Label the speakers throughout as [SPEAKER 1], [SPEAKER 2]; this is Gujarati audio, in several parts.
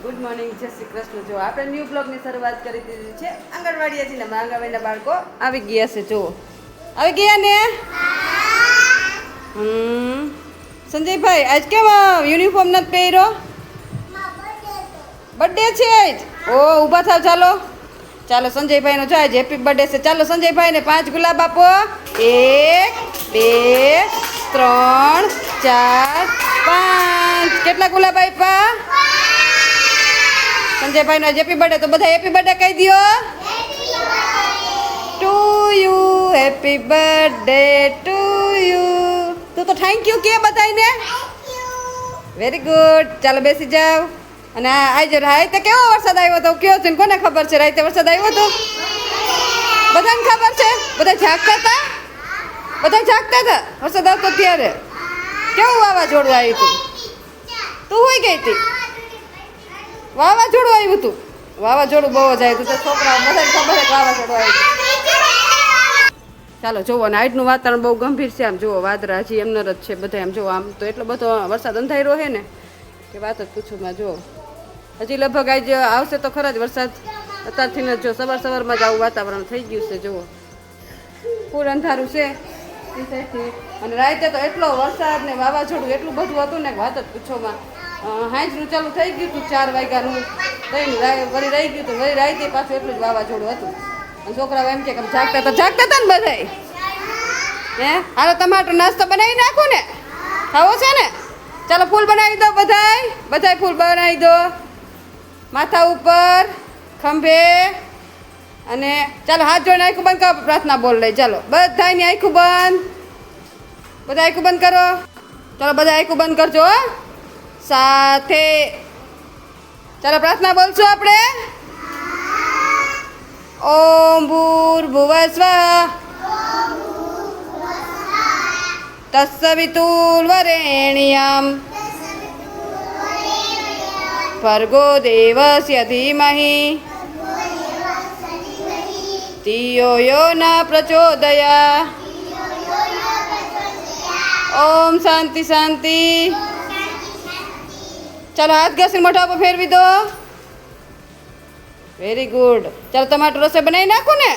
[SPEAKER 1] ગુડ મોર્નિંગ, જય શ્રી કૃષ્ણ. જો આપણે ન્યૂ બ્લોગની શરૂઆત કરી દીધી છે. આંગણવાડીએથી ને આંગણવાડીના બાળકો આવી ગયા છે. જુઓ આવી ગયા ને. સંજયભાઈ આજ કેમ યુનિફોર્મ નથી પહેર્યો? બર્થડે છે આજ. ઓ ઊભા થાવ. ચાલો ચાલો સંજયભાઈનો છે આજ હેપી બર્થડે છે. ચાલો સંજયભાઈને 5 ગુલાબ આપો. 1 2 3 4 5. કેટલા ગુલાબ આપ્યા? સંજયભાઈ નો હેપી બર્થડે તો બધા હેપી બર્થડે કહી દો. To you, happy birthday to you. તું તો થેન્ક યુ કે બધાને. Very good. ચાલો બેસી જાવ. અને આજે રાતે કેવો વરસાદ આવ્યો તો કયો છે કોને ખબર છે? રાતે વરસાદ આવ્યો તો બધાને ખબર છે. બધા જાગતા હતા. વરસાદ આવતો ત્યારે કેવું વાવાઝોડું આવ્યું હતું. તું હોઈ ગઈ હતી. વાવાઝોડું આવ્યું હતું. વાવાઝોડું બહુ જ આવ્યું હતું. તો છોકરાઓ બધાને ખબર છે કે વાવાઝોડું આવ્યું હતું. ચાલો જુઓ. અને આજનું વાતાવરણ બહુ ગંભીર છે. આમ જુઓ વાદળા હજી એમનો જ છે બધા. આમ જુઓ આમ તો એટલો બધો વરસાદ અંધાર્યો છે ને કે વાત જ પૂછું. જુઓ હજી લગભગ આજે આવશે તો ખરા જ વરસાદ. અત્યારથી જ જો સવારમાં જ આવું વાતાવરણ થઈ ગયું છે. જુઓ ફૂલ અંધારું છે એ સાઈડથી. અને રાતે તો એટલો વરસાદ ને વાવાઝોડું એટલું બધું હતું ને વાત જ પૂછોમાં. હાંજનું ચાલુ થઈ ગયું હતું 4 વાગ્યાનું. વળી રહી ગયું હતું. વળી રાતે પાછું એટલું જ વાવાઝોડું હતું. અને છોકરાઓ એમ કે જાગતા હતા ને બધાય. હે હાલો ટમાટર નાસ્તો બનાવી નાખું ને. ખાવો છે ને? ચાલો ફૂલ બનાવી દો બધાય ફૂલ બનાવી દો. માથા ઉપર ખંભે. અને ચાલો હાથ જોઈને આખું બંધ કરો. પ્રાર્થના બોલ લઈ. ચાલો બધાની આખું બંધ. બધા આખું બંધ કરો. ચાલો બધા આખું બંધ કરજો સાથે. ચાલો પ્રાર્થના બોલશું આપણે. ઓમ ભૂર્ભુવસ્વઃ તત્સવિતુર્વરેણ્યં ભર્ગો દેવસ્ય ધીમહિ ધિયો યો ન પ્રચોદયાત્. ઓમ શાંતિ શાંતિ. ચાલો હાથ ઘસીને મોઢા ઉપર ફેરવી દો. Very good. ચાલો ટમાટર રસોઈ બનાવી નાખું ને.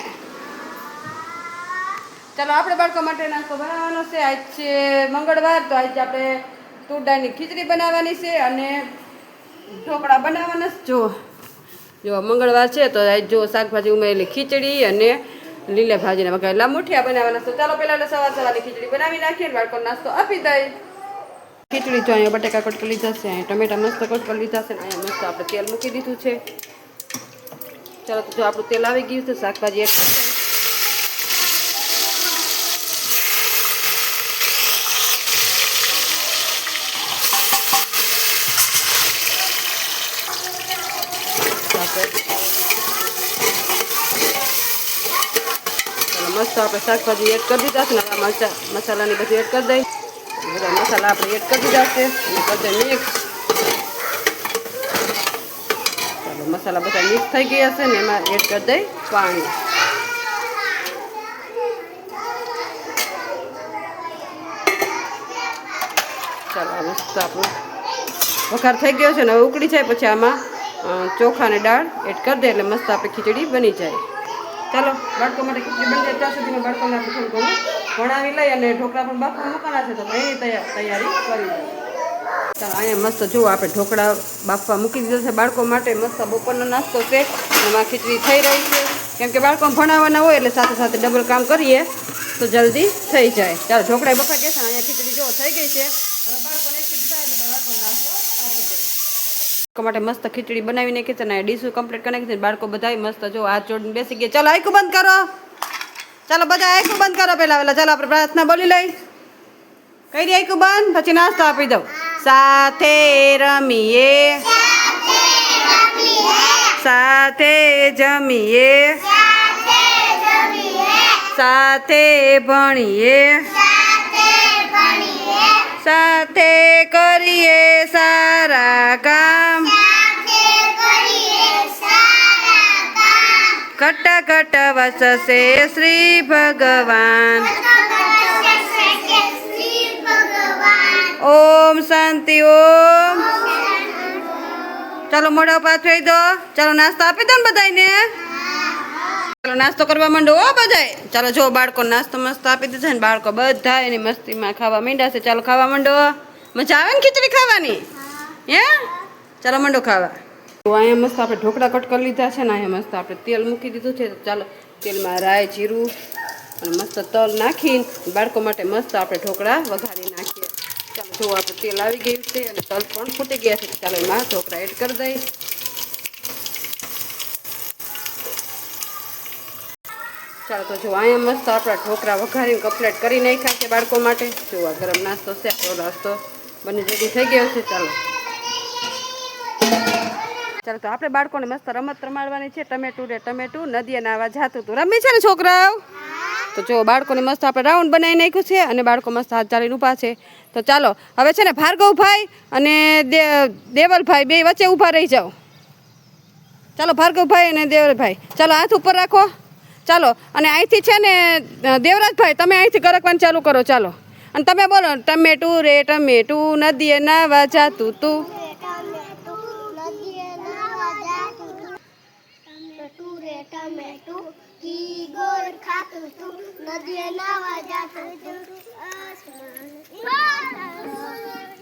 [SPEAKER 1] ચાલો આપણે બાળકો માટે નાસ્તો બનાવવાનો છે. આજ છે મંગળવાર તો આજે આપણે તૂર દાળની ખીચડી બનાવવાની છે અને ઢોકળા બનાવવાના છે. જો મંગળવાર છે તો આજ જો શાકભાજી ઉમેરેલી ખીચડી અને લીલા ભાજીના વઘારેલા મુઠિયા બનાવવાના છે. ચાલો પહેલાં સવારની ખીચડી બનાવી નાખીએ. બાળકોને નાસ્તો આપી દઈએ. ખીચડી જો અહીંયા બટાકા કટ કરી લીધા છે. અહીંયા ટમેટા મસ્ત કટ કરી લીધા છે. અહીંયા મસ્ત આપણે તેલ મૂકી દીધું છે. ચાલો તો જો આપણું તેલ આવી ગયું છે. શાકભાજી એડ કરી મસ્ત આપણે શાકભાજી એડ કરી દીધા છે ને. મસાલાની બધી એડ કરી દઈ. બધા મસાલા આપણે એડ કરી દીધા છે અને કરી દઈ મિક્સ. ચાલો મસાલા બધા મિક્સ થઈ ગયા છે ને એમાં એડ કરી દઈ પાણી. ચાલો મસ્ત આપણું વઘાર થઈ ગયો છે ને. હવે ઉકળી જાય પછી આમાં ચોખા અને દાળ એડ કરી દે એટલે મસ્ત આપણી ખીચડી બની જાય. ચાલો બાળકો માટે ખીચડી બની જાય ત્યાં સુધીમાં બાળકોને આપણે થોડું ઘણું ભણાવી લઈ. અને ઢોકળા પણ બાફવા મૂકવાના છે તો એની તૈયારી કરી દઈએ. ચાલો અહીંયા મસ્ત જુઓ આપણે ઢોકળા બાફવા મૂકી દીધા છે બાળકો માટે. મસ્ત બપોરનો નાસ્તો છે. એમાં ખીચડી થઈ રહી છે કેમ કે બાળકોને ભણાવવાના હોય એટલે સાથે સાથે ડબલ કામ કરીએ તો જલ્દી થઈ જાય. ચાલો ઢોકળા બફાઈ ગયા છે. અહીંયા ખીચડી જો થઈ ગઈ છે. હવે બાળકોને ખીચડી થાય એટલે બાળકોનો નાસ્તો આપી જાય. બાળકો માટે મસ્ત ખીચડી બનાવી નાખી છે. અને ડીશું કમ્પ્લીટ કરી નાખી છે. બાળકો બધા મસ્ત જો હાથ જોડીને બેસી ગયા. ચાલો આખું બંધ કરો. ચાલો બધા આખું બંધ કરો પહેલાં. ચાલો આપણે પ્રાર્થના બોલી લઈ. કઈ દે આખું બંધ પછી નાસ્તો આપી દઉં. સાથે રમીએ સાથે જમીએ સાથે ભણીએ સાથે કરીએ સારા કામ. ઘટ ઘટ વસશે શ્રી ભગવાન. ઓમ શાંતિ. ઓમ ચાલો મોઢા ઉપર હાથ ફેરી દો. ચાલો નાસ્તો આપી દો ને બધાને. ચાલો નાસ્તો કરવા માંડો હો બધાય. ચાલો જો બાળકો નાસ્તો મસ્ત આપી દીધો ને બાળકો બધા એની મસ્તીમાં ખાવા માંડ્યા છે. ચાલો ખાવા માંડો. મજા આવે ને ખીચડી ખાવાની? હે ચાલો માંડો ખાવા. તો અહીંયા મસ્ત આપણે ઢોકળા કટ કરી લીધા છે ને અહીંયા મસ્ત આપણે તેલ મૂકી દીધું છે. ચાલો તેલમાં રાઈ જીરું અને મસ્ત તલ નાખીને બાળકો માટે મસ્ત આપણે ઢોકળા વઘારી નાખીએ. ચાલો જો આપણે તેલ આવી ગયું છે અને તલ પણ ફૂટી ગયા છે. ચાલો એમાં ઢોકળા એડ કરી દઈએ. ચાલો તો જો અહીંયા મસ્ત આપણા ઢોકળા વઘારીને કમ્પ્લીટ કરી નાખ્યા છે બાળકો માટે. જો આ ગરમ નાસ્તો છે આપણો નાસ્તો બની રેડી થઈ ગયો છે. ચાલો ચાલો તો આપણે બાળકોને મસ્ત રમત રમાડવાની છે. ટમેટું રે ટમેટું નદીએ નાવા જાતું તું રમી છે ને છોકરાઓ? તો જો બાળકોને મસ્ત આપણે રાઉન્ડ બનાવી નાખ્યું છે અને બાળકો મસ્ત હાથ ચાલીને ઊભા છે. તો ચાલો હવે છે ને ભાર્ગવભાઈ અને દેવલભાઈ બે વચ્ચે ઊભા રહી જાઓ. ચાલો ભાર્ગવભાઈ અને દેવલભાઈ ચાલો હાથ ઉપર રાખો. ચાલો અને અહીંથી છે ને દેવરાજભાઈ તમે અહીંથી ગરકવાનું ચાલુ કરો. ચાલો અને તમે બોલો ટમેટું રે ટમેટું નદીએ નાવા જાતું તું.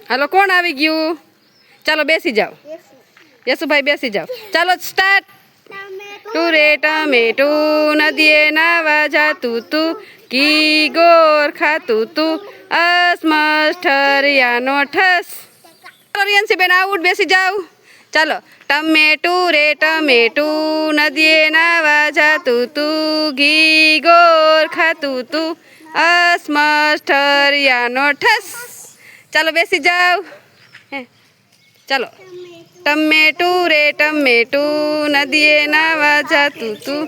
[SPEAKER 1] હાલો કોણ આવી ગયું? ચાલો બેસી જાઓ. યશુભાઈ બેસી જાઓ. ચાલો સ્ટાર્ટ. ટું રે ટમેટું નદીએ નાવા જાતું તું ઘી ગોર ખાતું તું અસમસ ઠરિયાનો ઠસ. રિયાન્સી બેન આઉટ બેસી જાઓ. ચાલો ટમેટું રે ટમેટું નદીએ નાવા જાતું તું ઘી ગોર ખાતું તું અસમસ ઠરિયાનો ઠસ. ચાલો બેસી જાઓ. ચાલો ટમેટું રે ટમેટું નદીએ નાવા જાતું તું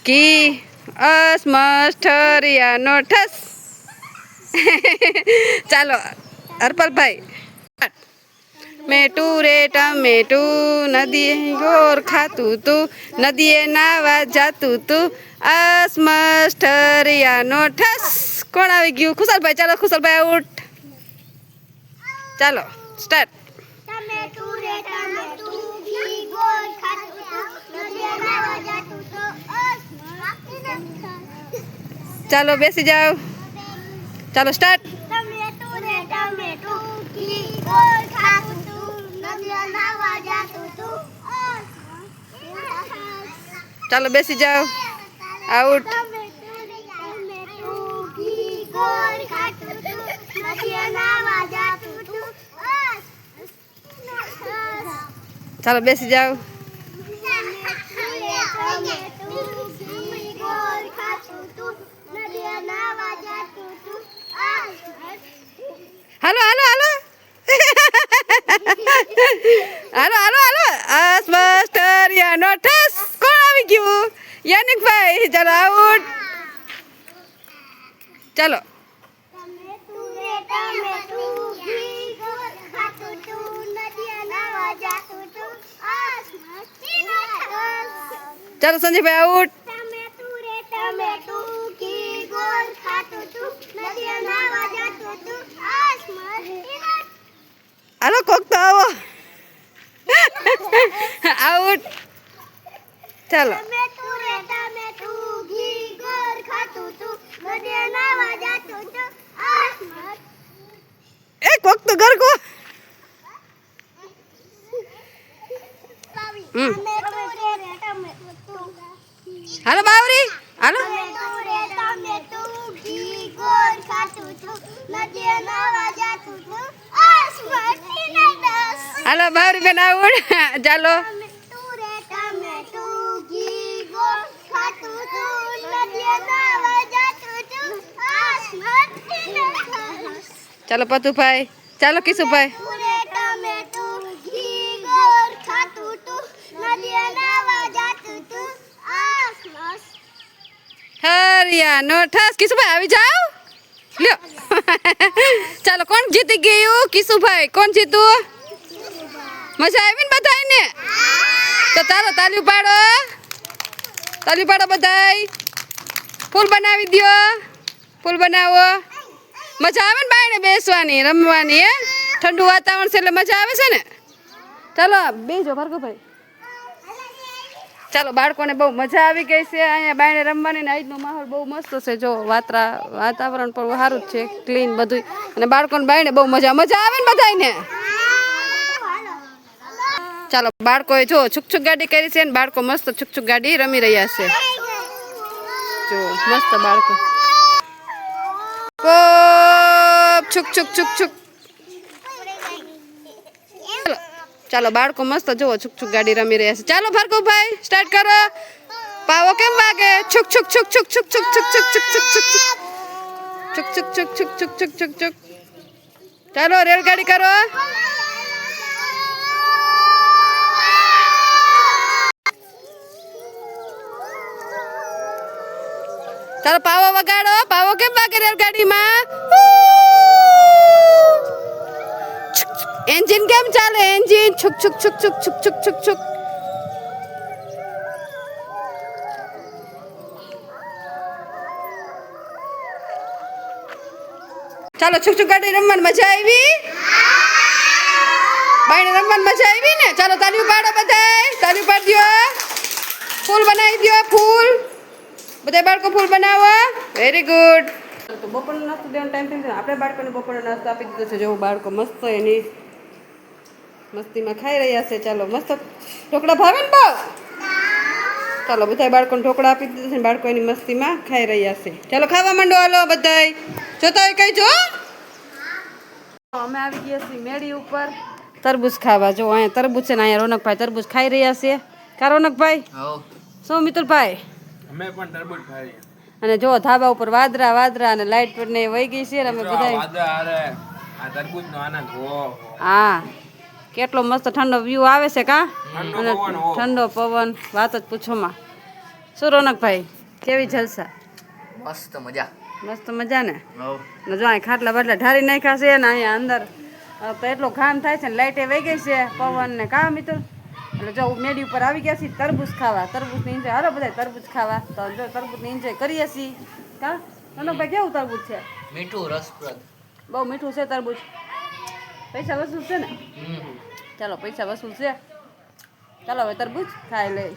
[SPEAKER 1] ઘી અસમસ ઠરિયાનો ઠસ. ચાલો હરપલભાઈ. મેટું રે ટમેટું નદીએ ગોર ખાતું તું નદીએ નાવા જાતું તું અસમસ ઠરિયાનો ઠસ. કોણ આવી ગયું? ખુશાલભાઈ. ચાલો ખુશાલભાઈ આઉટ. ચાલો સ્ટાર્ટ. ચાલો બેસી જાઓ. ચાલો સ્ટાર્ટ. ચાલો બેસી જાઓ. આઉટ. ચાલો બેસી જાઓ. હાલો હાલો હાલો હાલો હાલો હાલો અસમસ ઠરિયાનો ઠસ. કોણ આવી ગયું? યાનિકભાઈ. ચાલો આઉટ. ચાલો ચાલો સંજયભાઈ આઉટ. હાલો કોક તો આવો. આઉટ. ચાલો એ કોક તો ઘર કો. હાલો બાવરી હાલો. હાલો બાવરી બેન આઉટ. ચાલો ચાલો પતુભાઈ. ચાલો કિશુભાઈ. હરિયાનો ઠસ. કિશુભાઈ આવી જાઓ. લ્યો. ચાલો કોણ જીતી ગયું? કિશુભાઈ. કોણ જીતું? મજા આવી ને બધાને? તો ચાલો તાલી પાડો. તાલી પાડો બધાય. ફૂલ બનાવી દો. ફૂલ બનાવો. મજા આવે ને બાયણે બેસવાની રમવાની. હે ઠંડુ વાતાવરણ છે એટલે મજા આવે છે ને. ચાલો બેજો ભાર્ગવભાઈ. ચાલો બાળકોને બહુ મજા આવી ગઈ છે અહીંયા બાયણે રમવાની ને આજનો માહોલ બહુ મસ્ત છે. જો વાતાવરણ પણ સારું જ છે, ક્લીન બધું, અને બાળકોને બાયણે બહુ મજા આવે ને બધાને. ચાલો બાળકોએ જો છુક ગાડી કરી છે ને બાળકો મસ્ત છુક ગાડી રમી રહ્યા છે. જો મસ્ત બાળકો છુક. ચાલો બાળકો મસ્ત જુઓ છુક ગાડી રમી રહ્યા છે. ચાલો ભાર્ગવભાઈ સ્ટાર્ટ કરો. પાવો કેમ વાગે? છુક. ચાલો રેલગાડી કરો. ચાલો પાવો વગાડો. પાવો કેમ વાગે રેલગાડીમાં? એન્જિન કેમ ચાલે? એન્જિન છુક. ચાલો છુક ગાડી રમવાની મજા આવી? બાયણે રમવાની મજા આવી ને? ચાલો તાળીઓ પાડો બધાય. તાળીઓ પાડી દો. ફૂલ બનાવી દો. ફૂલ બધા બાળકો ફૂલ બનાવો. Very good. તો બપોરનો નાસ્તો દેવાનો ટાઈમ થઈ ગયો. આપણે બાળકોને બપોરનો નાસ્તો આપી દીધો છે. જેવું બાળકો મસ્ત એની મસ્તીમાં ખાઈ રહ્યા છે. ચાલો મસ્ત ઢોકળા ભાવે ને બહુ? ચાલો બધા બાળકોને ઢોકળા આપી દીધા છે. બાળકો એની મસ્તીમાં ખાઈ રહ્યા છે. ચાલો ખાવા માંડો. હાલો બધાય જોતા હોય કઈ જો. અમે આવી ગયા છીએ મેળી ઉપર તરબૂચ ખાવા. જો અહીંયા તરબૂચ છે ને અહીંયા રોનકભાઈ તરબૂચ ખાઈ રહ્યા છે. કા રોનકભાઈ? શું મિતુલભાઈ? અમે પણ તરબૂચ ખાઈ. અને જો ધાબા ઉપર વાદરા અને લાઈટ પર ને વહી ગઈ છે. અમે બધા હા કેટલો મસ્ત ઠંડો વ્યૂ આવે છે કા? અને ઠંડો પવન વાત જ પૂછોમાં. શું રોનકભાઈ કેવી જલસા? મસ્ત મજા ને. જો અહીં ખાટલા બાટલા ઢારી નાખ્યા છે ને અહીંયા અંદર તો એટલો ઘામ થાય છે ને લાઈટે વહી ગઈ છે પવન ને કા મિતુલ. એટલે જો મેડી ઉપર આવી ગયા છીએ તરબૂચ ખાવા. તરબૂચની એન્જોય હાલો બધા તરબૂચ ખાવા. તો જો તરબૂચની એન્જોય કરીએ છીએ કા? રોનકભાઈ કેવું તરબૂચ છે?
[SPEAKER 2] મીઠું રસપ્રદ.
[SPEAKER 1] બહુ મીઠું છે તરબૂચ. પૈસા વસૂલ છે ને? ચાલો પૈસા વસૂલ છે. ચાલો હવે તરબૂચ ખાઈ લઈ.